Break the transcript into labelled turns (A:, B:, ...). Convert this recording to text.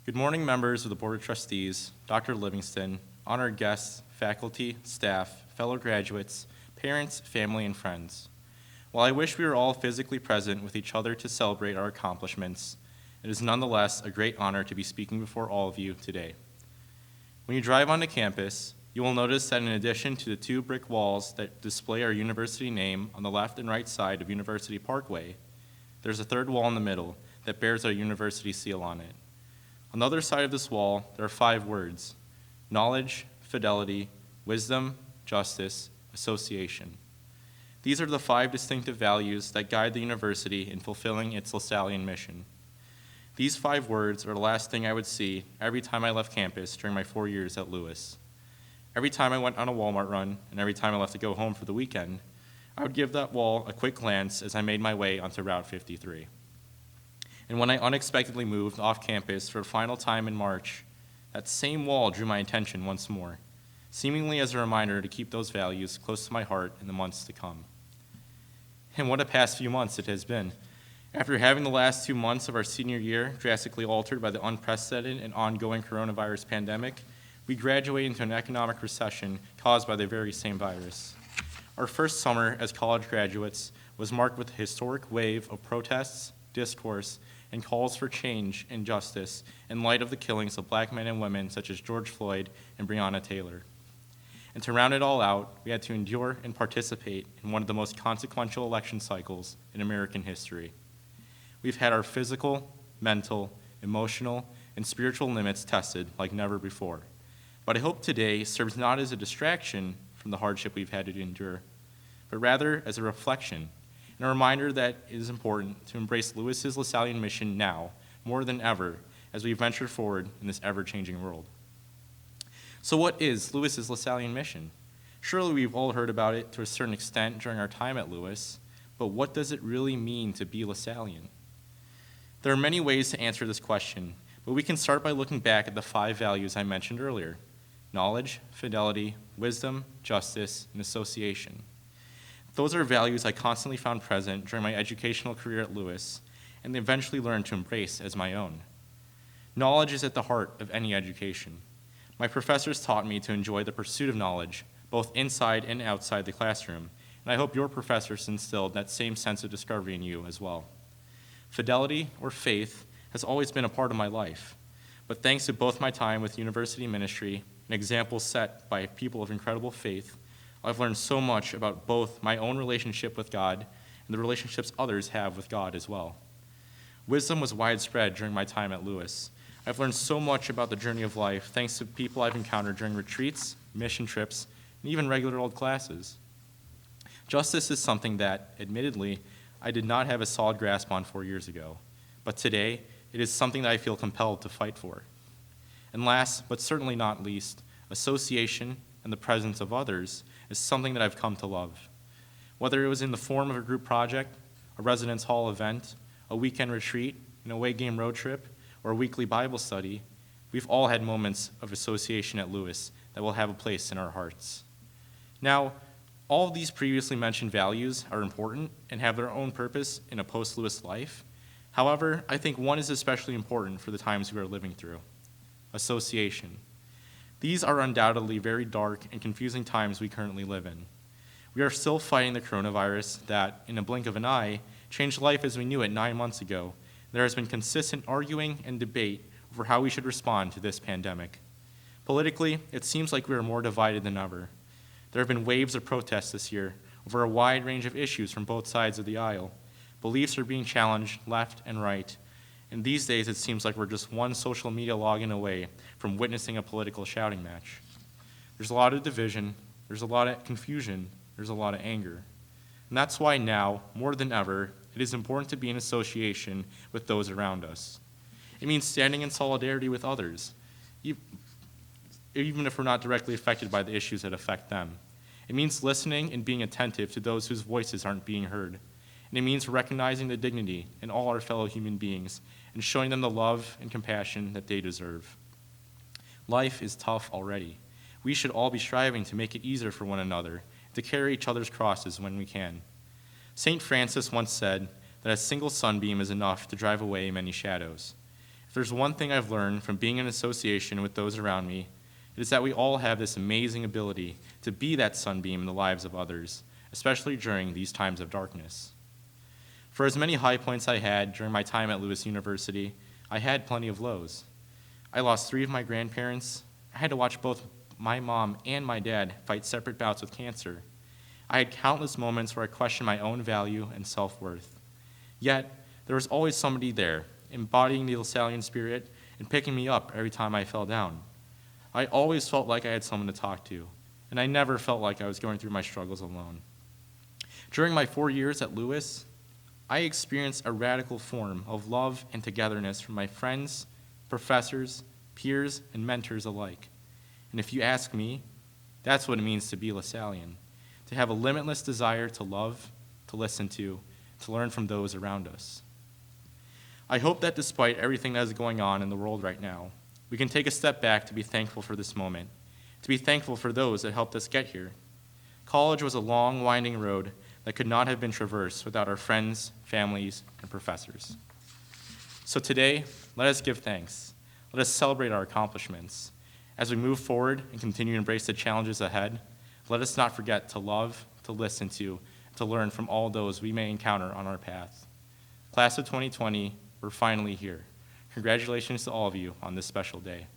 A: Good morning, members of the Board of Trustees, Dr. Livingston, honored guests, faculty, staff, fellow graduates, parents, family, and friends. While I wish we were all physically present with each other to celebrate our accomplishments, it is nonetheless a great honor to be speaking before all of you today. When you drive onto campus, you will notice that in addition to the two brick walls that display our university name on the left and right side of University Parkway, there's a third wall in the middle that bears our university seal on it. On the other side of this wall, there are 5 words: knowledge, fidelity, wisdom, justice, association. These are the 5 distinctive values that guide the university in fulfilling its Lasallian mission. These 5 words are the last thing I would see every time I left campus during my 4 years at Lewis. Every time I went on a Walmart run, and every time I left to go home for the weekend, I would give that wall a quick glance as I made my way onto Route 53. And when I unexpectedly moved off campus for the final time in March, that same wall drew my attention once more, seemingly as a reminder to keep those values close to my heart in the months to come. And what a past few months it has been. After having the last 2 months of our senior year drastically altered by the unprecedented and ongoing coronavirus pandemic, we graduate into an economic recession caused by the very same virus. Our first summer as college graduates was marked with a historic wave of protests, discourse, and calls for change and justice in light of the killings of black men and women such as George Floyd and Breonna Taylor. And to round it all out, we had to endure and participate in one of the most consequential election cycles in American history. We've had our physical, mental, emotional, and spiritual limits tested like never before. But I hope today serves not as a distraction from the hardship we've had to endure, but rather as a reflection and a reminder that it is important to embrace Lewis's Lasallian mission now, more than ever, as we venture forward in this ever-changing world. So what is Lewis's Lasallian mission? Surely we've all heard about it to a certain extent during our time at Lewis, but what does it really mean to be Lasallian? There are many ways to answer this question, but we can start by looking back at the 5 values I mentioned earlier: knowledge, fidelity, wisdom, justice, and association. Those are values I constantly found present during my educational career at Lewis, and eventually learned to embrace as my own. Knowledge is at the heart of any education. My professors taught me to enjoy the pursuit of knowledge, both inside and outside the classroom, and I hope your professors instilled that same sense of discovery in you as well. Fidelity, or faith, has always been a part of my life, but thanks to both my time with university ministry and examples set by people of incredible faith, I've learned so much about both my own relationship with God and the relationships others have with God as well. Wisdom was widespread during my time at Lewis. I've learned so much about the journey of life thanks to people I've encountered during retreats, mission trips, and even regular old classes. Justice is something that, admittedly, I did not have a solid grasp on 4 years ago, but today it is something that I feel compelled to fight for. And last, but certainly not least, association and the presence of others is something that I've come to love. Whether it was in the form of a group project, a residence hall event, a weekend retreat, an away game road trip, or a weekly Bible study, we've all had moments of association at Lewis that will have a place in our hearts. Now, all of these previously mentioned values are important and have their own purpose in a post-Lewis life. However, I think one is especially important for the times we are living through: association. These are undoubtedly very dark and confusing times we currently live in. We are still fighting the coronavirus that, in a blink of an eye, changed life as we knew it 9 months ago. There has been consistent arguing and debate over how we should respond to this pandemic. Politically, it seems like we are more divided than ever. There have been waves of protests this year over a wide range of issues from both sides of the aisle. Beliefs are being challenged left and right. And these days, it seems like we're just one social media login away from witnessing a political shouting match. There's a lot of division, there's a lot of confusion, there's a lot of anger. And that's why now, more than ever, it is important to be in association with those around us. It means standing in solidarity with others, even if we're not directly affected by the issues that affect them. It means listening and being attentive to those whose voices aren't being heard. And it means recognizing the dignity in all our fellow human beings and showing them the love and compassion that they deserve. Life is tough already. We should all be striving to make it easier for one another, to carry each other's crosses when we can. St. Francis once said that a single sunbeam is enough to drive away many shadows. If there's one thing I've learned from being in association with those around me, it is that we all have this amazing ability to be that sunbeam in the lives of others, especially during these times of darkness. For as many high points I had during my time at Lewis University, I had plenty of lows. I lost 3 of my grandparents. I had to watch both my mom and my dad fight separate bouts with cancer. I had countless moments where I questioned my own value and self-worth. Yet, there was always somebody there, embodying the Lasallian spirit and picking me up every time I fell down. I always felt like I had someone to talk to, and I never felt like I was going through my struggles alone. During my 4 years at Lewis, I experienced a radical form of love and togetherness from my friends, professors, peers, and mentors alike. And if you ask me, that's what it means to be Lasallian, to have a limitless desire to love, to listen to learn from those around us. I hope that despite everything that is going on in the world right now, we can take a step back to be thankful for this moment, to be thankful for those that helped us get here. College was a long, winding road that could not have been traversed without our friends, families, and professors. So today, let us give thanks. Let us celebrate our accomplishments. As we move forward and continue to embrace the challenges ahead, let us not forget to love, to listen to learn from all those we may encounter on our path. Class of 2020, we're finally here. Congratulations to all of you on this special day.